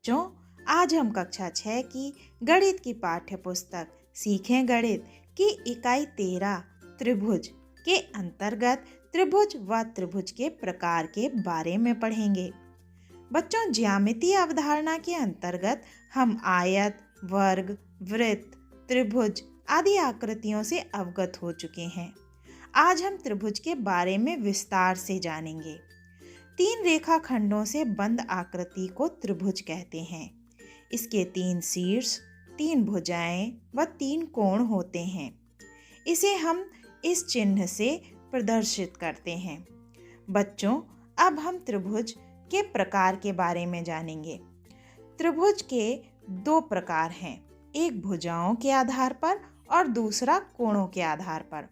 बच्चों, आज हम कक्षा 6 की गणित की पाठ्य पुस्तक सीखें गणित की इकाई 13 त्रिभुज के अंतर्गत त्रिभुज व त्रिभुज के प्रकार के बारे में पढ़ेंगे। बच्चों, ज्यामितीय अवधारणा के अंतर्गत हम आयत, वर्ग, वृत्त, त्रिभुज आदि आकृतियों से अवगत हो चुके हैं। आज हम त्रिभुज के बारे में विस्तार से जानेंगे। 3 रेखाखंडों से बंद आकृति को त्रिभुज कहते हैं। इसके 3 शीर्ष, 3 भुजाएं व 3 कोण होते हैं। इसे हम इस चिन्ह से प्रदर्शित करते हैं। बच्चों, अब हम त्रिभुज के प्रकार के बारे में जानेंगे। त्रिभुज के 2 प्रकार हैं, एक भुजाओं के आधार पर और दूसरा कोणों के आधार पर।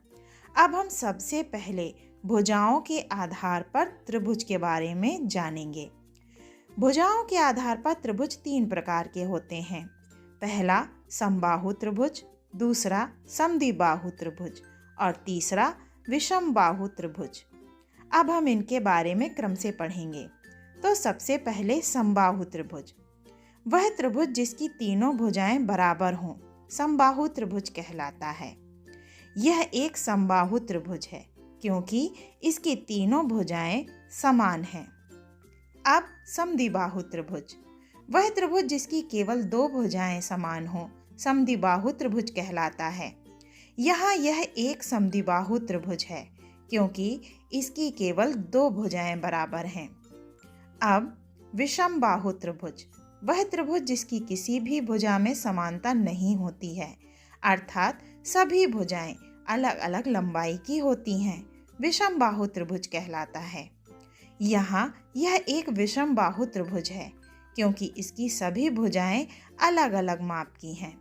अब हम सबसे पहले भुजाओं के आधार पर त्रिभुज के बारे में जानेंगे। भुजाओं के आधार पर त्रिभुज 3 प्रकार के होते हैं। पहला समबाहु त्रिभुज, दूसरा समद्विबाहु त्रिभुज और तीसरा विषमबाहु त्रिभुज। अब हम इनके बारे में क्रम से पढ़ेंगे। तो सबसे पहले समबाहु त्रिभुज, वह त्रिभुज जिसकी तीनों भुजाएं बराबर हों, समबाहु त्रिभुज कहलाता है। यह एक समबाहु त्रिभुज है क्योंकि इसकी तीनों भुजाएं समान हैं। अब समद्विबाहु त्रिभुज, वह त्रिभुज जिसकी केवल 2 भुजाएं समान हों, समद्विबाहु त्रिभुज कहलाता है। यहाँ यह एक समद्विबाहु त्रिभुज है क्योंकि इसकी केवल 2 भुजाएं बराबर हैं। अब विषमबाहु त्रिभुज, वह त्रिभुज जिसकी किसी भी भुजा में समानता नहीं होती है, अर्थात सभी भुजाएं अलग अलग लंबाई की होती हैं, विषमबाहु त्रिभुज कहलाता है। यहाँ यह एक विषमबाहु त्रिभुज है क्योंकि इसकी सभी भुजाएं अलग अलग माप की हैं।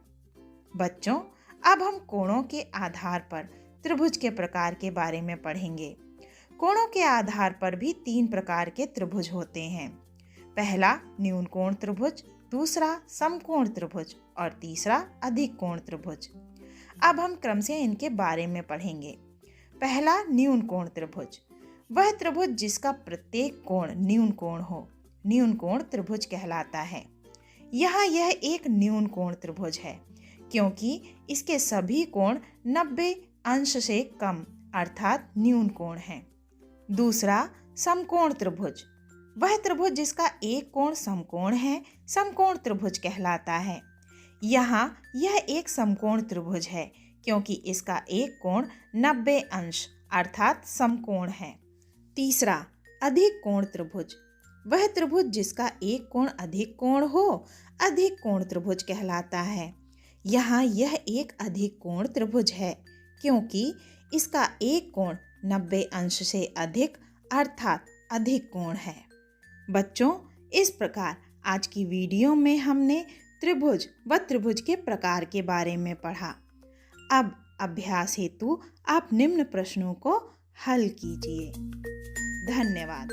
बच्चों, अब हम कोणों के आधार पर त्रिभुज के प्रकार के बारे में पढ़ेंगे। कोणों के आधार पर भी 3 प्रकार के त्रिभुज होते हैं। पहला न्यून कोण त्रिभुज, दूसरा समकोण त्रिभुज और तीसरा अधिक कोण त्रिभुज। अब हम क्रम से इनके बारे में पढ़ेंगे। पहला न्यून कोण त्रिभुज, वह त्रिभुज जिसका प्रत्येक कोण न्यून कोण हो, न्यून कोण त्रिभुज कहलाता है। यहाँ यह एक न्यून कोण त्रिभुज है क्योंकि इसके सभी कोण 90 अंश से कम अर्थात न्यून कोण हैं। दूसरा समकोण त्रिभुज, वह त्रिभुज जिसका एक कोण समकोण है, समकोण त्रिभुज कहलाता है। यहाँ यह एक समकोण त्रिभुज है क्योंकि इसका एक कोण 90 अंश अर्थात समकोण है। तीसरा अधिक कोण त्रिभुज, वह त्रिभुज जिसका एक कोण अधिक कोण हो, अधिक कोण त्रिभुज कहलाता है। यहाँ यह एक अधिक कोण त्रिभुज है क्योंकि इसका एक कोण 90 अंश से अधिक अर्थात अधिक कोण है। बच्चों, इस प्रकार आज की वीडियो में हमने त्रिभुज व त्रिभुज के प्रकार के बारे में पढ़ा। अब अभ्यास हेतु आप निम्न प्रश्नों को हल कीजिए। धन्यवाद।